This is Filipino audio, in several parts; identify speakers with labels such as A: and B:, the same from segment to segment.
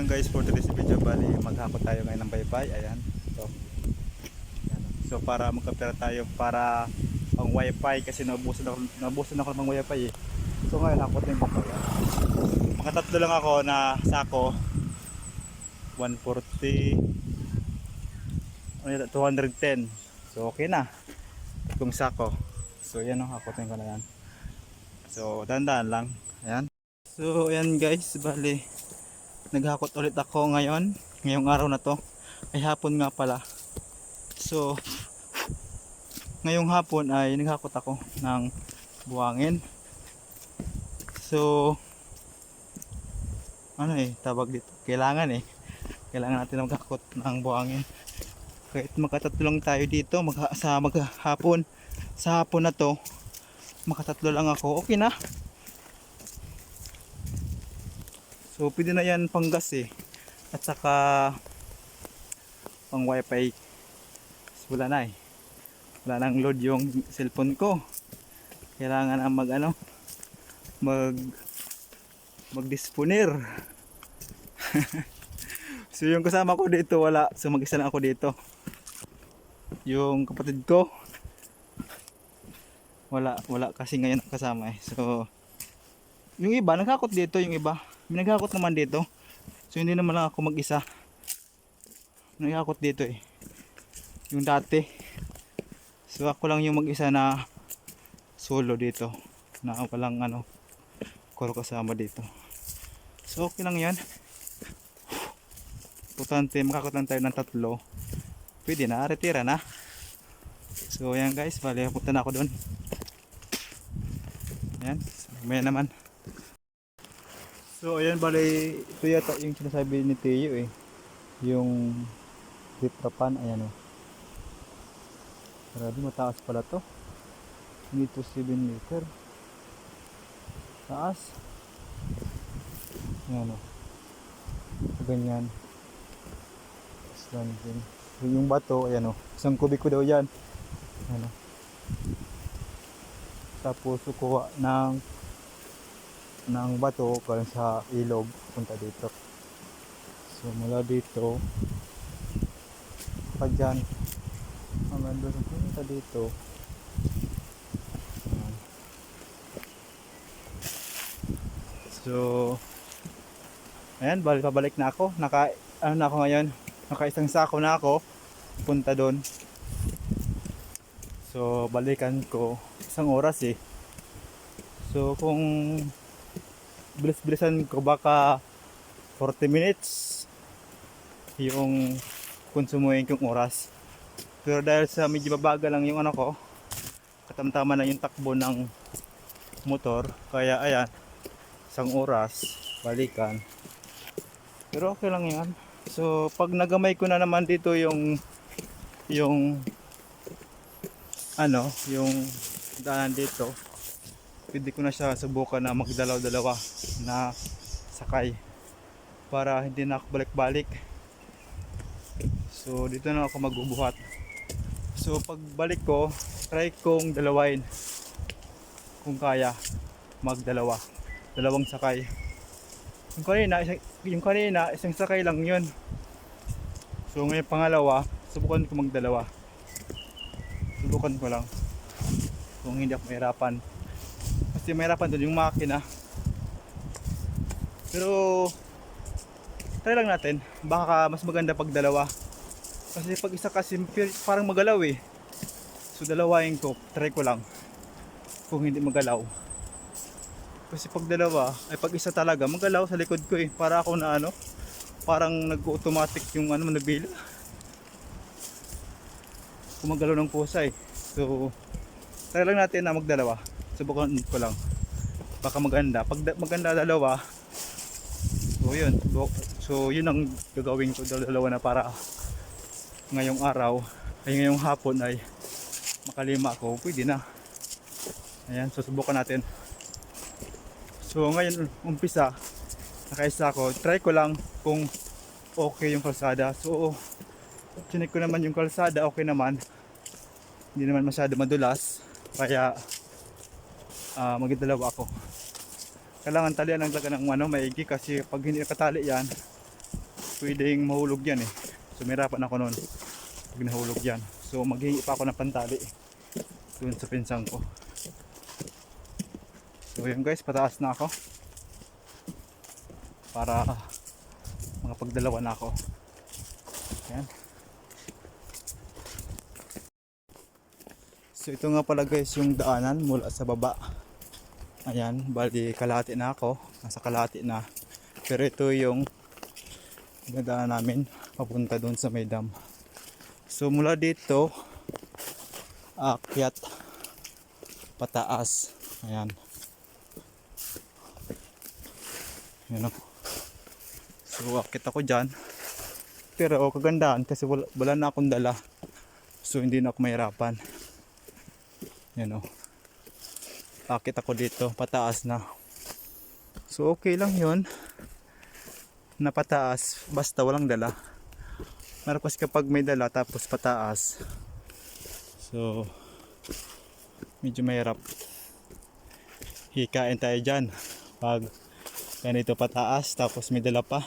A: Ayan guys, for today's video, bali maghakot tayo ngayon ng baybay. Ayan. So, ayan. So para magkapira tayo para ang wifi kasi nabusan ako ng wifi eh. So ngayon hakotin ko. Makatatlo lang ako na sako. 140 210. So okay na. Itong sako. So yan ang hakotin ko na yan. So dandan lang. Ayan. So ayan guys, bali naghakot ulit ako ngayong araw na to. Ay hapon nga pala. So ngayong hapon ay naghakot ako ng buhangin. So ano tawag dito, kailangan natin maghakot ng buhangin. Kahit makatatlo lang tayo dito sa maghapon, sa hapon na to makatatlo lang ako, okay na. So pwede na yan pang gas at saka pang wifi. So, wala nang load yung cellphone ko, kailangan na mag disponer. So yung kasama ko dito wala, so mag-isa lang ako dito. Yung kapatid ko wala kasi ngayon kasama So yung iba naghakot dito, yung iba may naghakot naman dito. So hindi naman lang ako mag-isa naghakot dito yung dati. So ako lang yung mag-isa na solo dito, na walang kuro kasama dito. So okay lang yan. Importante makakot lang tayo ng tatlo, pwede na, retira na. So ayan guys, bali punta na ako doon. Ayan, so, may naman. So ayan, bali ito yata yung sinasabi ni Teo yung diprapan. Ayan grabe mataas pala to, dito 7 meter taas. Ayan ganyan. Yung bato, ayan isang kubiko daw yan. Tapos kukuha ng bato galing sa ilog punta dito. So mula dito pa dyan hanggang doon punta dito. So ayan, pabalik na ako. Na ako ngayon, naka-isang sako na ako punta doon. So balikan ko isang oras So kung bilis-bilisan ko baka 40 minutes yung konsumuhin kong oras. Pero dahil sa medyo mabagal lang yung ko, katamtama na yung takbo ng motor, kaya ayan, isang oras balikan. Pero okay lang yan. So pag nagamay ko na naman dito yung daanan dito, pwede ko na siya subukan na magdalaw-dalawa na sakay para hindi na ako balik-balik. So dito na ako magbubuhat. So pagbalik ko, try kong dalawain kung kaya dalawang sakay. Yung kanina isang sakay lang yun. So ngayon pangalawa, subukan ko magdalawa. Subukan ko lang kung hindi ako mahirapan, kasi mahirapan doon yung makina. Pero try lang natin, baka mas maganda pag dalawa, kasi pag isa kasi parang magalaw So dalawain ko, try ko lang kung hindi magalaw, kasi pag dalawa ay pag isa talaga magalaw sa likod ko para ako na parang nag-automatic yung nabila, kumagalaw ng pusa So try lang natin na magdalawa, subukan ko lang, baka maganda. Pag maganda dalawa, so yun ang gagawin ko, dalawa na, para ngayong araw ay ngayong hapon ay makalima ako, pwede na. Ayan, so subukan natin. So ngayon umpisa, nakaisa ako, try ko lang kung okay yung kalsada. So chinek ko naman yung kalsada, okay naman, hindi naman masyado madulas, kaya magdalawa ako. Kailangan talian ang talaga ng maigi, kasi pag hindi nakatali yan pwedeng mahulog yan eh. So mirapan ako noon pag nahulog yan. So maghihingi pa ako ng pantali dun sa pinsang ko. So yun guys, pataas na ako para makapagdalawa na ako. Ayan. So ito nga pala guys yung daanan mula sa baba. Ayan, bali kalahati na ako, nasa kalahati na. Pero ito yung daanan namin papunta doon sa may dam. So mula dito aakyat pataas. Ayan. Ayan o. So aakyat ako dyan. Pero kagandahan kasi wala na akong dala. So hindi na ako mahirapan. Ayan o. Aakyat ako dito pataas na. So okay lang yun na pataas basta walang dala. Meron kasi kapag may dala tapos pataas, so medyo mahirap. Hikain tayo dyan pag ganito pataas tapos may dala pa,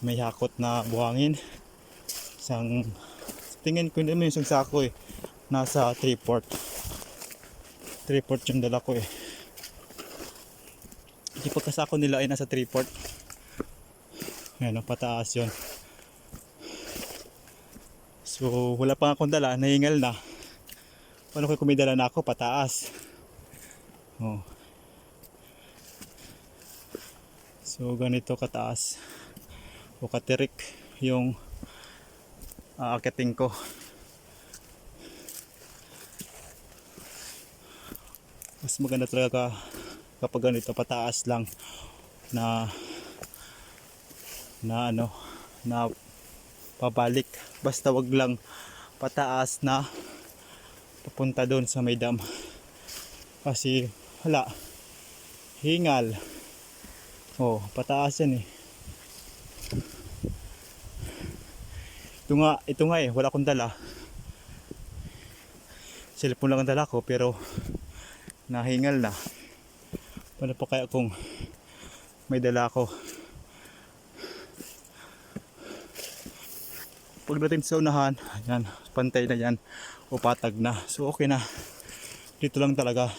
A: may hakot na buhangin. Tingin ko naman yung isang sako eh, nasa 3/4 yung dala ko eh. Yung pagkasako nila ay nasa 3/4. Ayan, pataas yun. So wala pa akong dala, nahingal na. Paano ko kung may dala na ako pataas? Oh. So ganito kataas o katirik yung aakyatin ko. Mas maganda talaga kapag ganito pataas lang na pabalik. Basta wag lang pataas na papunta doon sa may dam. Kasi wala, hingal. Oh, pataas yan eh. Ito nga eh, wala akong dala. Cellphone lang ang dala ko pero nahingal na. Paano pa kaya kung may dala ako? Pagdating sa unahan, yan, pantay na yan o patag na. So okay na. Dito lang talaga.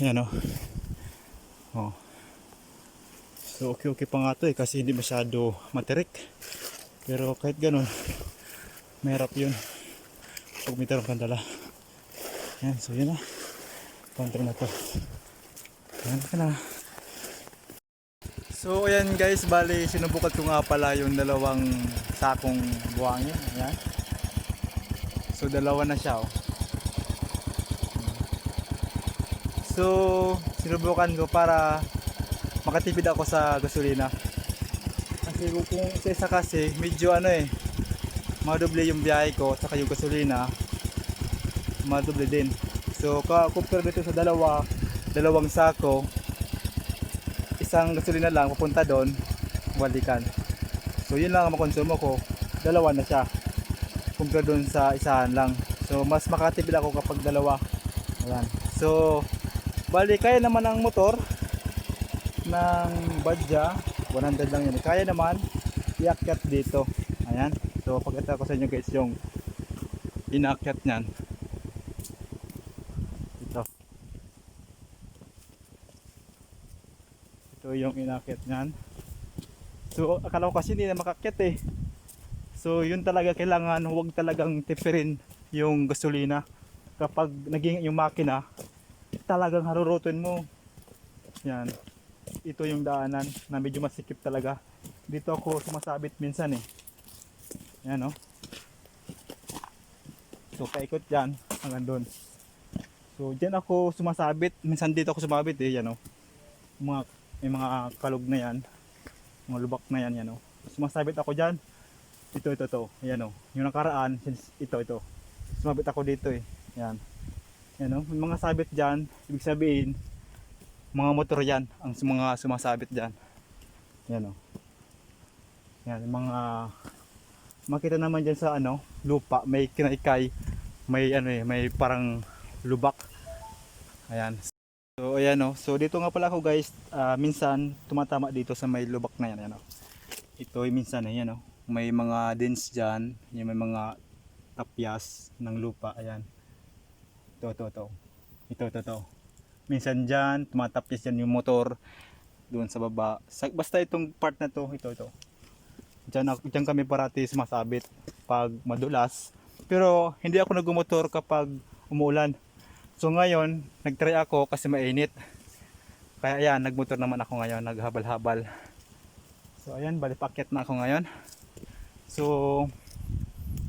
A: Ayan o. Oh. So okay pa nga to eh kasi hindi masyado matirik. Pero kahit ganun, mahirap yun pag may tarong kang dala. Ayan, so yun na. Pantay na to. Ayan ka na. So ayan guys, bali sinubukan ko nga pala yung dalawang sakong buhangin. Ayan. So dalawa na siya oh. So sinubukan ko para makatipid ako sa gasolina. Kasi kung isa kasi medyo madoble yung biyahe ko at saka yung gasolina madoble din. So compare dito sa dalawang sako, isang gasolina lang pupunta doon, balikan. So yun lang ang makonsumo ko, dalawa na siya compare doon sa isahan lang. So mas makatipid ako kapag dalawa. Ayan. So bali kaya naman ang motor ng Badja 100 lang yun. Kaya naman iakyat dito. Ayan. So pagkita ko sa inyo guys yung inaakyat niyan. Ito yung inaakyat niyan. So akala ko kasi hindi na makakyat eh. So yun talaga, kailangan huwag talagang tipirin yung gasolina. Kapag naging yung makina, talagang harurutin mo. Yan. Ito yung daanan na medyo masikip talaga. Dito ako sumasabit minsan eh. Yan oh. So paikot dyan hanggang doon. So dyan ako sumasabit. Minsan dito ako sumabit eh. Yan oh. May mga kalog na yan. Mga lubak na yan. Yan oh. Sumasabit ako dyan. Ito. Yan oh. Yung nakaraan, ito. Sumabit ako dito eh. Yan. Yan oh. May mga sabit dyan. Ibig sabihin, mga motor yan ang mga sumasabit dyan. Yan o. Yan, mga makita naman dyan sa lupa, may kinaykay, may may parang lubak. Ayan. So ayan oh. So dito nga pala ako guys, minsan tumatama dito sa may lubak na yan, ayan oh. Ito ay minsan ayan oh. May mga dents diyan, may mga tapyas ng lupa, ayan. Ito. Ito. Minsan diyan tumatapyas yan yung motor doon sa baba. Basta itong part na to, ito. Diyan kami parati sumasabit pag madulas. Pero hindi ako nagmumotor kapag umuulan. So ngayon, nagtry ako kasi mainit. Kaya ayan, nagmotor naman ako ngayon, naghabal-habal. So ayan, balipakyat na ako ngayon. So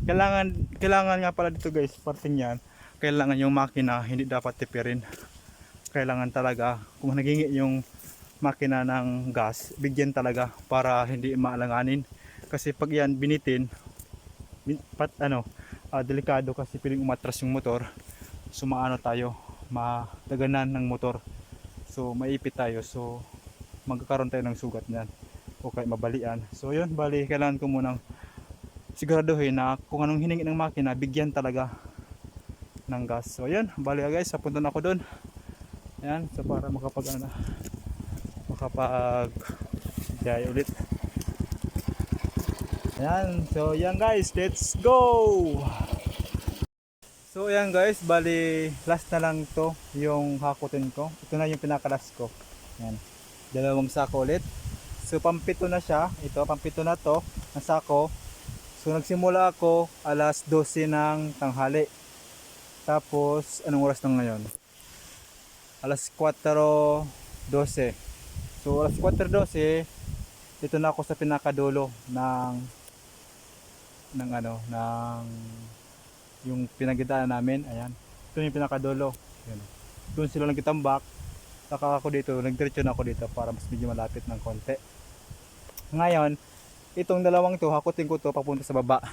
A: kailangan nga pala dito guys, parting yan. Kailangan yung makina hindi dapat tipirin. Kailangan talaga kung nagingi yung makina ng gas, bigyan talaga para hindi maalanganin. Kasi pag yan binitin, delikado kasi piling umatras yung motor. So maano tayo, madaganan ng motor. So maipit tayo. So magkakaroon tayo ng sugat niyan o kaya mabalian. So yun, bali kailangan ko munang siguraduhin na kung anong hiningi ng makina, bigyan talaga ng gas. So yun, bali guys, papunta na ako doon. Ayan, so para makapag jaya ulit. Ayan, so yan guys, let's go! So ayan guys, bali last na lang to yung hakutin ko. Ito na yung pinakalas ko. Ayan, 2 sako ulit. So pampito na siya, ito pampito na to na sako. So nagsimula ako alas 12 ng tanghali. Tapos anong oras na ngayon? Alas 4:12. So alas 4:12 dito na ako sa pinakadulo ng yung pinagitaan namin. Ayan, ito yung pinakadulo. Ayan. Doon sila nagtambak, saka ako dito, nagdiretso na ako dito para mas medyo malapit ng konti. Ngayon, itong dalawang to, hakutin ko to papunta sa baba.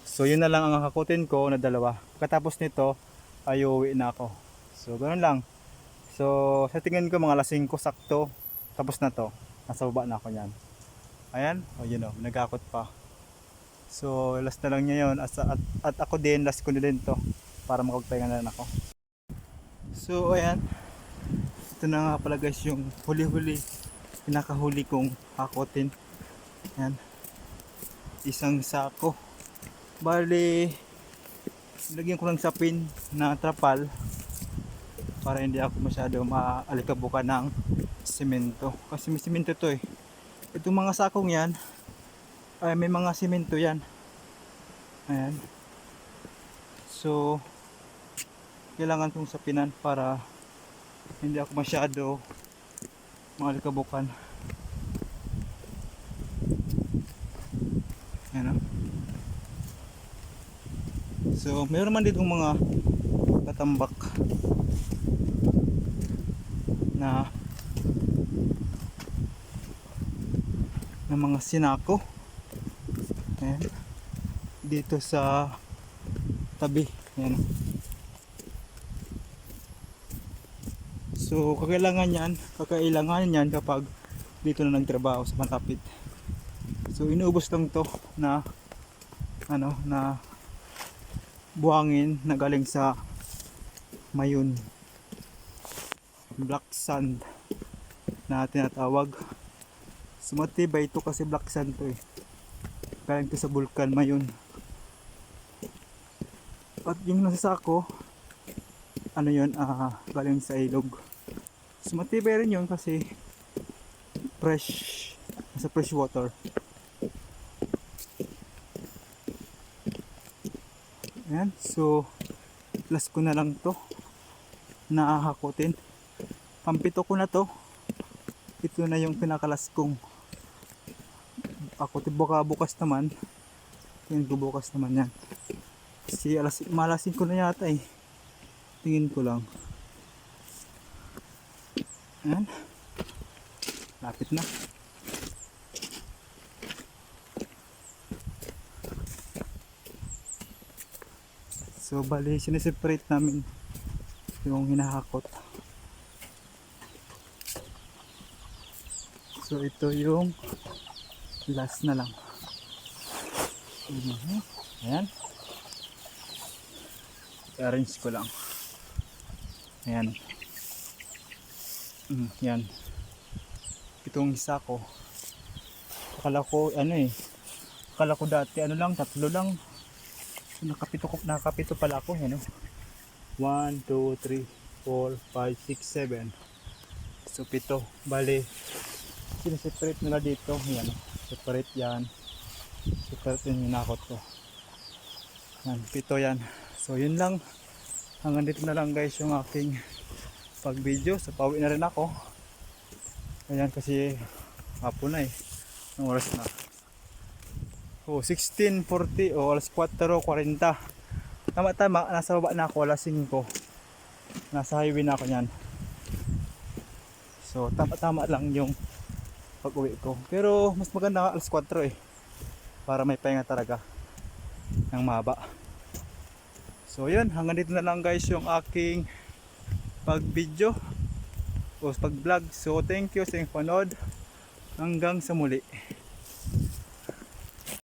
A: So yun na lang ang hakutin ko na dalawa. Pagkatapos nito ay uuwi na ako. So ganoon lang. So sa tingin ko mga alas 5 sakto, tapos na to, nasa baba na ako niyan. Ayan, o yun o, nagakot pa. So last na lang niya yun, at ako din, last ko din to para makapagpahinga na rin ako. So ayan, ito na nga pala guys yung huli-huli, pinakahuli kong hakotin. Ayan, isang sako. Bali, lagyan ko lang sapin na trapal para hindi ako masyado maalikabukan ng semento. Kasi may semento to eh. Itong mga sakong yan, ay may mga semento yan. Ayan. So kailangan kong sapinan para hindi ako masyado maalikabukan. Ayan. So mayroon man ditong mga tatambak na mga sinako. Ayan, dito sa tabi. Ayan. So kakailangan yan kapag dito na nagtrabaho sa malapit. So inuubos lang to na na buhangin na galing sa mayon, black sand na tinatawag. Sumatibay ito kasi black sand to eh. Galing to sa bulkan mayon. At yung nasa sako, galing sa ilog. Sumatibay rin yun kasi nasa fresh water. Ayan, so last ko na lang to na hakutin. Pampito ko na to. Ito na yung pinakalas kong ako. Bukas naman yung bubukas naman yan kasi malasin ko na yata eh, tingin ko lang. Ayan, lapit na. So bali sineseparate namin yung hinahakot. So ito yung last na lang. Ayan, i-arrange ko lang. Ayan, Yan. Itong isa ko. Akala ko akala ko dati lang, 3 lang. Nakapito pala ako, 1, 2, 3, 4, 5, 6, 7. So 7. Bali, sineseparate nila dito. Yan. Separate yan. Separate yung hinakot ko. Yan, 7 yan. So yun lang. Hanggang dito na lang guys yung aking pag video. So pauwi na rin ako. Ayan kasi hapon na Ang oras na. 16:40 alas 4:40. Tama, nasa baba na ako alas 5. Nasa highway na ako niyan. So tama lang yung pag-uwi ko. Pero mas maganda alas 4 para may pahinga talaga ng maba. So yun, hanggang dito na lang guys yung aking pag-video o pag-vlog. So thank you sa inyong panood. Hanggang sa muli.